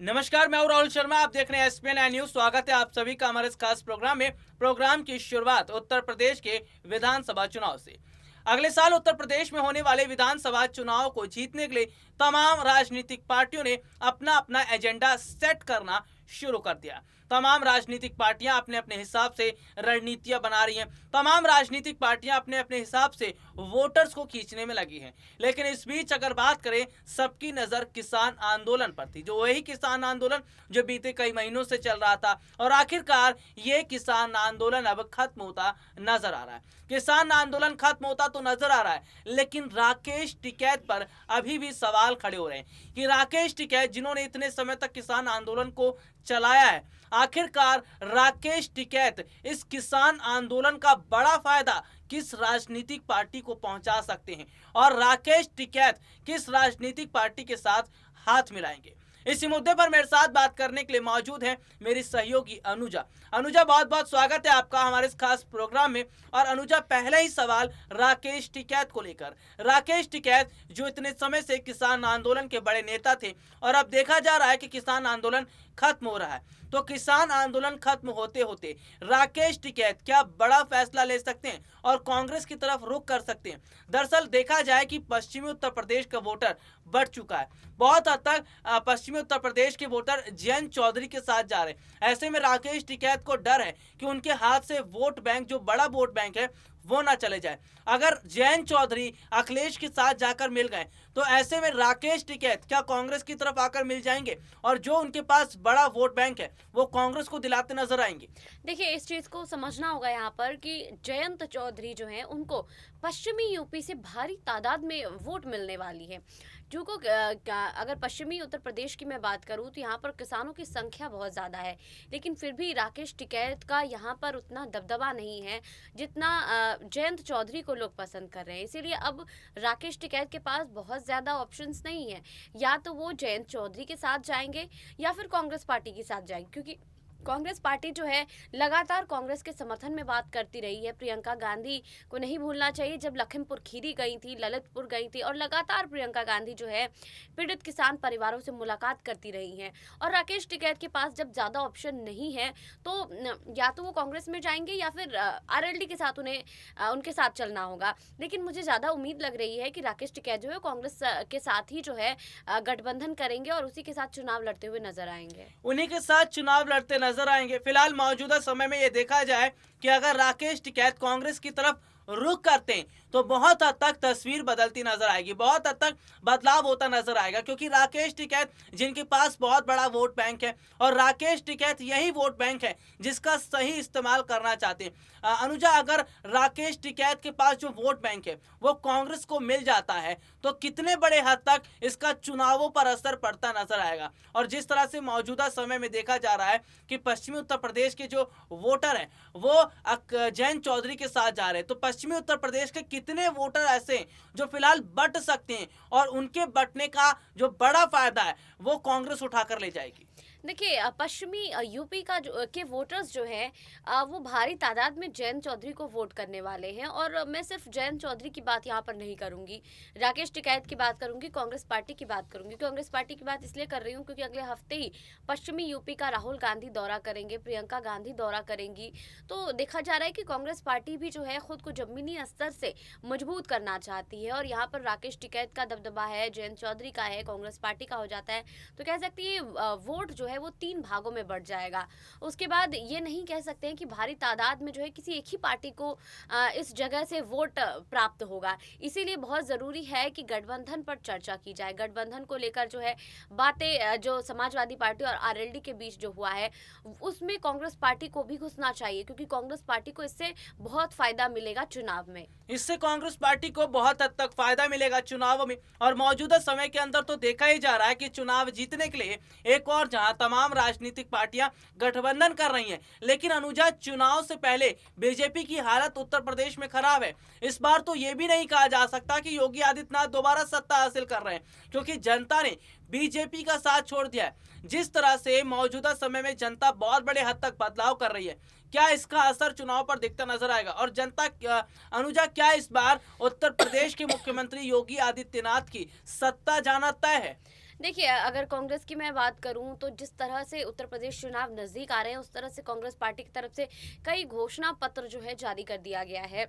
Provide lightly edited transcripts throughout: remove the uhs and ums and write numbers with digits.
नमस्कार, मैं हूं राहुल शर्मा। आप देख रहे हैं एसपीएन न्यूज। स्वागत है आप सभी का हमारे इस खास प्रोग्राम में। प्रोग्राम की शुरुआत उत्तर प्रदेश के विधानसभा चुनाव से। अगले साल उत्तर प्रदेश में होने वाले विधानसभा चुनाव को जीतने के लिए तमाम राजनीतिक पार्टियों ने अपना अपना एजेंडा सेट करना शुरू कर दिया। तमाम राजनीतिक पार्टियां अपने अपने हिसाब से रणनीतियां बना रही हैं। तमाम राजनीतिक पार्टियां अपने अपने हिसाब से वोटर्स को खींचने में लगी हैं। लेकिन इस बीच अगर बात करें, सबकी नज़र किसान आंदोलन पर थी, जो वही किसान आंदोलन जो बीते कई महीनों से चल रहा था और आखिरकार ये किसान आंदोलन अब खत्म होता नजर आ रहा है। किसान आंदोलन खत्म होता तो नजर आ रहा है, लेकिन राकेश टिकैत पर अभी भी सवाल खड़े हो रहे हैं कि राकेश टिकैत जिन्होंने इतने समय तक किसान आंदोलन को चलाया है, आखिरकार राकेश टिकैत इस किसान आंदोलन का बड़ा फायदा किस राजनीतिक पार्टी को पहुंचा सकते हैं और राकेश टिकैत किस राजनीतिक पार्टी के साथ हाथ मिलाएंगे। इसी मुद्दे पर मेरे साथ बात करने के लिए मौजूद है मेरी सहयोगी अनुजा। अनुजा, बहुत बहुत स्वागत है आपका हमारे इस खास प्रोग्राम में। और अनुजा, पहला ही सवाल राकेश टिकैत को लेकर। राकेश टिकैत जो इतने समय से किसान आंदोलन के बड़े नेता थे और अब देखा जा रहा है कि किसान आंदोलन खत्म हो रहा है, तो किसान आंदोलन खत्म होते होते राकेश टिकैत क्या बड़ा फैसला ले सकते हैं और कांग्रेस की तरफ रुख कर सकते हैं। दरअसल देखा जाए कि पश्चिमी उत्तर प्रदेश का वोटर बढ़ चुका है। बहुत हद तक पश्चिमी उत्तर प्रदेश के वोटर जयंत चौधरी के साथ जा रहे हैं। ऐसे में राकेश टिकैत को डर है कि उनके हाथ से वोट बैंक, जो बड़ा वोट बैंक है, वो ना चले जाए। अगर जयंत चौधरी अखिलेश के साथ जाकर मिल गए तो ऐसे में राकेश टिकैत क्या कांग्रेस की तरफ आकर मिल जाएंगे और जो उनके पास बड़ा वोट बैंक है वो कांग्रेस को दिलाते नजर आएंगे। देखिए, इस चीज़ को समझना होगा यहाँ पर कि जयंत चौधरी जो है उनको पश्चिमी यूपी से भारी तादाद में वोट मिलने वाली है। जो को अगर पश्चिमी उत्तर प्रदेश की मैं बात करूँ तो यहाँ पर किसानों की संख्या बहुत ज़्यादा है, लेकिन फिर भी राकेश टिकैत का यहाँ पर उतना दबदबा नहीं है जितना जयंत चौधरी को लोग पसंद कर रहे हैं। इसीलिए अब राकेश टिकैत के पास बहुत ज़्यादा ऑप्शंस नहीं है। या तो वो जयंत चौधरी के साथ जाएंगे या फिर कांग्रेस पार्टी के साथ जाएंगे, क्योंकि कांग्रेस पार्टी जो है लगातार कांग्रेस के समर्थन में बात करती रही है। प्रियंका गांधी को नहीं भूलना चाहिए, जब लखीमपुर खीरी गई थी, ललितपुर गई थी और लगातार प्रियंका गांधी जो है पीड़ित किसान परिवारों से मुलाकात करती रही हैं। और राकेश टिकैत के पास जब ज़्यादा ऑप्शन नहीं है तो या तो वो कांग्रेस में जाएंगे या फिर आरएलडी के साथ उनके साथ चलना होगा। लेकिन मुझे ज़्यादा उम्मीद लग रही है कि राकेश टिकैत जो है कांग्रेस के साथ ही जो है गठबंधन करेंगे और उसी के साथ चुनाव लड़ते हुए नजर आएंगे। उन्हीं के साथ चुनाव लड़ते नजर आएंगे। फिलहाल मौजूदा समय में ये देखा जाए कि अगर राकेश टिकैत कांग्रेस की तरफ रुख करते हैं तो बहुत हद तक तस्वीर बदलती नजर आएगी, बहुत हद तक बदलाव होता नजर आएगा, क्योंकि राकेश टिकैत जिनके पास बहुत बड़ा वोट बैंक है और राकेश टिकैत यही वोट बैंक है जिसका सही इस्तेमाल करना चाहते हैं। अनुजा, अगर राकेश टिकैत के पास जो वोट बैंक है वो कांग्रेस को मिल जाता है तो कितने बड़े हद तक इसका चुनावों पर असर पड़ता नजर आएगा। और जिस तरह से मौजूदा समय में देखा जा रहा है कि पश्चिमी उत्तर प्रदेश के जो वोटर हैं वो जयंत चौधरी के साथ जा रहे हैं, तो पश्चिमी उत्तर प्रदेश के कितने वोटर ऐसे हैं जो फिलहाल बट सकते हैं और उनके बटने का जो बड़ा फायदा है वो कांग्रेस उठाकर ले जाएगी। देखिए, पश्चिमी यूपी का के वोटर्स जो हैं वो भारी तादाद में जयंत चौधरी को वोट करने वाले हैं। और मैं सिर्फ जयंत चौधरी की बात यहाँ पर नहीं करूँगी, राकेश टिकैत की बात करूँगी, कांग्रेस पार्टी की बात करूँगी। कांग्रेस पार्टी की बात इसलिए कर रही हूँ क्योंकि अगले हफ्ते ही पश्चिमी यूपी का राहुल गांधी दौरा करेंगे, प्रियंका गांधी दौरा करेंगी। तो देखा जा रहा है कि कांग्रेस पार्टी भी जो है खुद को जमीनी स्तर से मजबूत करना चाहती है। और यहाँ पर राकेश टिकैत का दबदबा है, जयंत चौधरी का है, कांग्रेस पार्टी का हो जाता है तो कह सकती है वोट जो है वो 3 भागों में बढ़ जाएगा। उसके बाद ये नहीं कह सकते हैं कि भारी तादाद में जो है किसी एक ही पार्टी को इस जगह से वोट प्राप्त होगा। इसीलिए बहुत ज़रूरी है कि गठबंधन पर चर्चा की जाए। गठबंधन को लेकर जो है बातें जो समाजवादी पार्टी और आरएलडी के बीच जो हुआ है उसमें कांग्रेस पार्टी को भी घुसना चाहिए, क्योंकि कांग्रेस पार्टी को इससे बहुत फायदा मिलेगा चुनाव में। इससे कांग्रेस पार्टी को बहुत हद तक फायदा मिलेगा चुनाव में। और मौजूदा समय के अंदर तो देखा ही जा रहा है कि चुनाव जीतने के लिए एक और जहां तमाम राजनीतिक पार्टियां गठबंधन कर रही हैं, लेकिन अनुजा, चुनाव से पहले बीजेपी की हालत उत्तर प्रदेश में खराब है। इस बार तो ये भी नहीं कहा जा सकता कि योगी आदित्यनाथ दोबारा सत्ता हासिल कर रहे हैं, क्योंकि जनता ने बीजेपी का साथ छोड़ दिया है। जिस तरह से मौजूदा समय में जनता बहुत बड़े हद तक बदलाव कर रही है, क्या इसका असर चुनाव पर दिखता नजर आएगा? और जनता अनुजा, क्या इस बार उत्तर प्रदेश के मुख्यमंत्री योगी आदित्यनाथ की सत्ता जाना तय है? देखिए, अगर कांग्रेस की मैं बात करूं तो जिस तरह से उत्तर प्रदेश चुनाव नजदीक आ रहे हैं, उस तरह से कांग्रेस पार्टी की तरफ से कई घोषणा पत्र जो है जारी कर दिया गया है।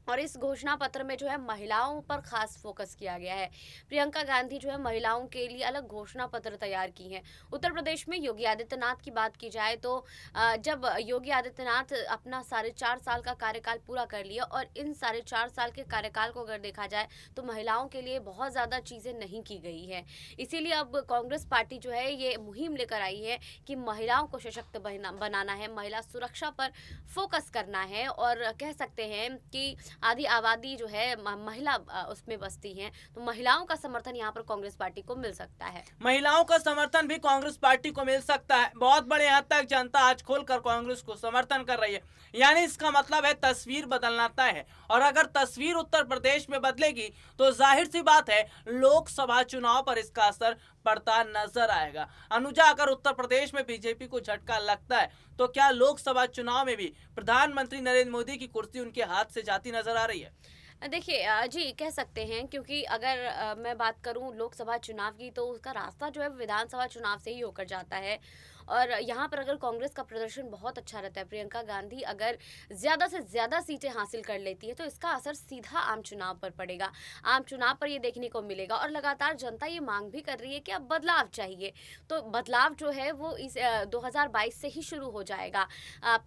और इस घोषणा पत्र में जो है महिलाओं पर खास फोकस किया गया है। प्रियंका गांधी जो है महिलाओं के लिए अलग घोषणा पत्र तैयार की हैं। उत्तर प्रदेश में योगी आदित्यनाथ की बात की जाए तो जब योगी आदित्यनाथ अपना 4.5 साल का कार्यकाल पूरा कर लिया, और इन 4.5 साल के कार्यकाल को अगर देखा जाए तो महिलाओं के लिए बहुत ज़्यादा चीज़ें नहीं की गई हैं। इसीलिए अब कांग्रेस पार्टी जो है ये मुहिम लेकर आई है कि महिलाओं को सशक्त बनाना है, महिला सुरक्षा पर फोकस करना है। और कह सकते हैं कि आधी आबादी जो है महिला उसमें बसती हैं, तो महिलाओं का समर्थन यहाँ पर कांग्रेस पार्टी को मिल सकता है। महिलाओं का समर्थन भी कांग्रेस पार्टी को मिल सकता है। बहुत बड़े हद तक जनता आज खोलकर कांग्रेस को समर्थन कर रही है, यानी इसका मतलब है तस्वीर बदलना तय है। और अगर तस्वीर उत्तर प्रदेश में बदलेगी तो जाहिर सी बात है लोकसभा चुनाव पर इसका असर पड़ता नजर आएगा। अनुजा, अगर उत्तर प्रदेश में बीजेपी को झटका लगता है तो क्या लोकसभा चुनाव में भी प्रधानमंत्री नरेंद्र मोदी की कुर्सी उनके हाथ से जाती नजर आ रही है? देखिए, जी कह सकते हैं, क्योंकि अगर मैं बात करूं लोकसभा चुनाव की तो उसका रास्ता जो है विधानसभा चुनाव से ही होकर जाता है। और यहाँ पर अगर कांग्रेस का प्रदर्शन बहुत अच्छा रहता है, प्रियंका गांधी अगर ज़्यादा से ज़्यादा सीटें हासिल कर लेती है, तो इसका असर सीधा आम चुनाव पर पड़ेगा। आम चुनाव पर ये देखने को मिलेगा। और लगातार जनता ये मांग भी कर रही है कि अब बदलाव चाहिए। तो बदलाव जो है वो इस 2022 से ही शुरू हो जाएगा।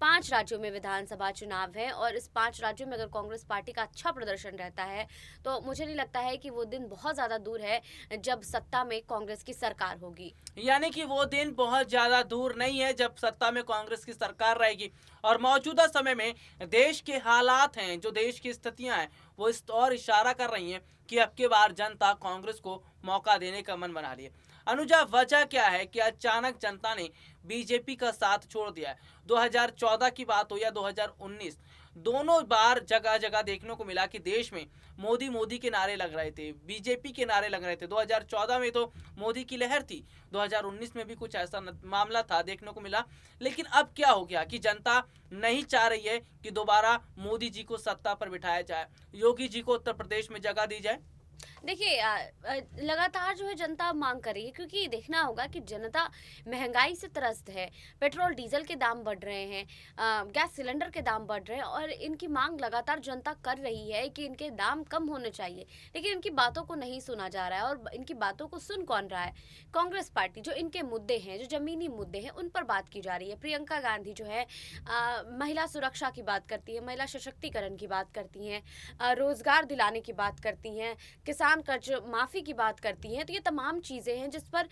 5 राज्यों में विधानसभा चुनाव है, और इस 5 राज्यों में अगर कांग्रेस पार्टी का अच्छा प्रदर्शन रहता है तो मुझे नहीं लगता है कि वो दिन बहुत ज़्यादा दूर है जब सत्ता में कांग्रेस की सरकार होगी। यानी कि वो दिन बहुत ज्यादा दूर नहीं है जब सत्ता में कांग्रेस की सरकार रहेगी। और मौजूदा समय में देश के हालात हैं, जो देश की स्थितियां हैं, वो इस और इशारा कर रही हैं कि अब की बार जनता कांग्रेस को मौका देने का मन बना रही है। अनुजा, वजह क्या है कि अचानक जनता ने बीजेपी का साथ छोड़ दिया है? 2014 की बात हो या 2019, दोनों बार जगह जगह देखने को मिला कि देश में मोदी मोदी के नारे लग रहे थे, बीजेपी के नारे लग रहे थे। 2014 में तो मोदी की लहर थी, 2019 में भी कुछ ऐसा मामला था, देखने को मिला। लेकिन अब क्या हो गया कि जनता नहीं चाह रही है कि दोबारा मोदी जी को सत्ता पर बिठाया जाए, योगी जी को उत्तर प्रदेश में जगह दी जाए? देखिए, लगातार जो है जनता मांग कर रही है, क्योंकि देखना होगा कि जनता महंगाई से त्रस्त है। पेट्रोल डीजल के दाम बढ़ रहे हैं, गैस सिलेंडर के दाम बढ़ रहे हैं, और इनकी मांग लगातार जनता कर रही है कि इनके दाम कम होने चाहिए। लेकिन इनकी बातों को नहीं सुना जा रहा है। और इनकी बातों को सुन कौन रहा है? कांग्रेस पार्टी। जो इनके मुद्दे हैं, जो जमीनी मुद्दे हैं, उन पर बात की जा रही है। प्रियंका गांधी जो है महिला सुरक्षा की बात करती है, महिला सशक्तिकरण की बात करती हैं, रोजगार दिलाने की बात करती हैं, किसान कर्ज माफ़ी की बात करती हैं। तो ये तमाम चीज़ें हैं जिस पर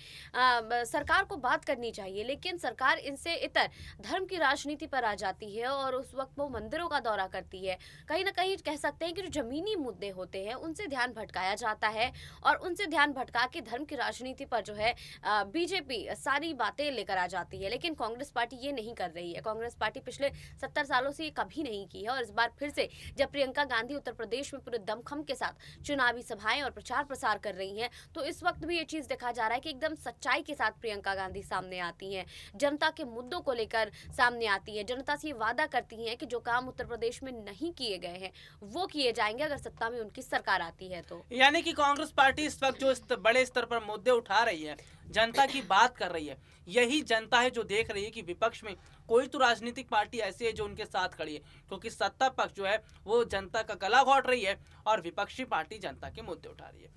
सरकार को बात करनी चाहिए। लेकिन सरकार इनसे इतर धर्म की राजनीति पर आ जाती है, और उस वक्त वो मंदिरों का दौरा करती है। कहीं ना कहीं कह सकते हैं कि जो ज़मीनी मुद्दे होते हैं उनसे ध्यान भटकाया जाता है, और उनसे ध्यान भटका के धर्म की राजनीति पर जो है बीजेपी सारी बातें लेकर आ जाती है। लेकिन कांग्रेस पार्टी ये नहीं कर रही है। कांग्रेस पार्टी पिछले 70 सालों से ये कभी नहीं की है। और इस बार फिर से जब प्रियंका गांधी उत्तर प्रदेश में पूरे दमखम के साथ चुनावी सभाएं और प्रचार प्रसार कर रही हैं, तो इस वक्त भी ये चीज देखा जा रहा है कि एकदम सच्चाई के साथ प्रियंका गांधी सामने आती हैं, जनता के मुद्दों को लेकर सामने आती है, जनता से ये वादा करती हैं कि जो काम उत्तर प्रदेश में नहीं किए गए हैं वो किए जाएंगे अगर सत्ता में उनकी सरकार आती है तो। यानी कि कांग्रेस पार्टी इस वक्त जो बड़े स्तर पर मुद्दे उठा रही है, जनता की बात कर रही है, यही जनता है जो देख रही है कि विपक्ष में कोई तो राजनीतिक पार्टी ऐसी है जो उनके साथ खड़ी है। क्योंकि सत्ता पक्ष जो है वो जनता का गला घोट रही है और विपक्षी पार्टी जनता के मुद्दे उठा रही है।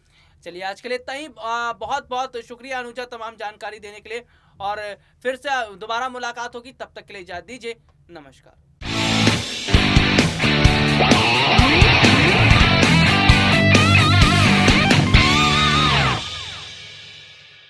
चलिए, आज के लिए इतना ही। बहुत बहुत शुक्रिया अनुजा तमाम जानकारी देने के लिए, और फिर से दोबारा मुलाकात होगी, तब तक के लिए इजाजत दीजिए। नमस्कार।